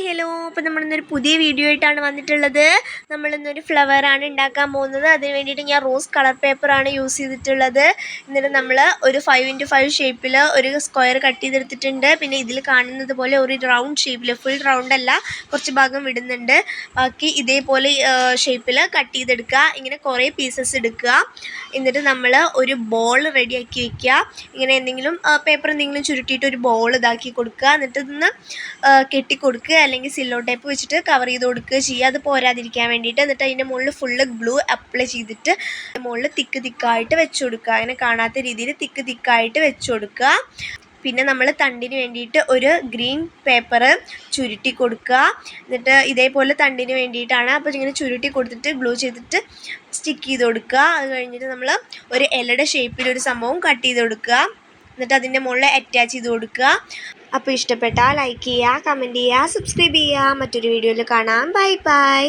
Hi hello. അപ്പോൾ നമ്മളിന്നൊരു പുതിയ video ആയിട്ടാണ് വന്നിട്ടുള്ളത്. നമ്മളിന്നൊരു ഫ്ലവറാണ് ഉണ്ടാക്കാൻ പോകുന്നത്. അതിന് വേണ്ടിയിട്ട് ഞാൻ റോസ് കളർ പേപ്പറാണ് യൂസ് ചെയ്തിട്ടുള്ളത്. എന്നിട്ട് നമ്മൾ ഒരു 5x5 ഷേപ്പിൽ ഒരു സ്ക്വയർ കട്ട് ചെയ്തെടുത്തിട്ടുണ്ട്. പിന്നെ ഇതിൽ കാണുന്നത് പോലെ ഒരു റൗണ്ട് ഷേപ്പിൽ, ഫുൾ റൗണ്ട് അല്ല, കുറച്ച് ഭാഗം വിടുന്നുണ്ട്. ബാക്കി ഇതേപോലെ ഷേപ്പിൽ കട്ട് ചെയ്തെടുക്കുക. ഇങ്ങനെ കുറേ പീസസ് എടുക്കുക. എന്നിട്ട് നമ്മൾ ഒരു ബോൾ റെഡിയാക്കി വയ്ക്കുക. ഇങ്ങനെ എന്തെങ്കിലും പേപ്പർ എന്തെങ്കിലും ചുരുട്ടിയിട്ട് ഒരു ബോൾ ഇതാക്കി കൊടുക്കുക. എന്നിട്ട് ഇതൊന്ന് കെട്ടിക്കൊടുക്കുക, അല്ലെങ്കിൽ സില്ലോ ടേപ്പ് വെച്ചിട്ട് കവർ ചെയ്ത് കൊടുക്കുക ചെയ്യുക, അത് പോരാതിരിക്കാൻ വേണ്ടിയിട്ട്. എന്നിട്ട് അതിൻ്റെ മുകളിൽ ഫുള്ള് ഗ്ലൂ അപ്ലൈ ചെയ്തിട്ട് മുകളിൽ തിക്കായിട്ട് വെച്ച് കൊടുക്കുക. അങ്ങനെ കാണാത്ത രീതിയിൽ തിക്കായിട്ട് വെച്ച് കൊടുക്കുക. പിന്നെ നമ്മൾ തണ്ടിന് വേണ്ടിയിട്ട് ഒരു ഗ്രീൻ പേപ്പർ ചുരുട്ടി കൊടുക്കുക. എന്നിട്ട് ഇതേപോലെ തണ്ടിന് വേണ്ടിയിട്ടാണ്. അപ്പോൾ ഇങ്ങനെ ചുരുട്ടി കൊടുത്തിട്ട് ഗ്ലൂ ചെയ്തിട്ട് സ്റ്റിക്ക് ചെയ്ത് കൊടുക്കുക. അത് കഴിഞ്ഞിട്ട് നമ്മൾ ഒരു ഇലയുടെ ഷേപ്പിലൊരു സംഭവം കട്ട് ചെയ്ത് കൊടുക്കുക. എന്നിട്ട് അതിൻ്റെ മുകളിൽ അറ്റാച്ച് ചെയ്ത് കൊടുക്കുക. അപ്പോൾ ഇഷ്ടപ്പെട്ടാൽ ലൈക്ക് ചെയ്യുക, കമൻറ്റ് ചെയ്യുക, സബ്സ്ക്രൈബ് ചെയ്യുക. മറ്റൊരു വീഡിയോയിൽ കാണാം. Bye bye.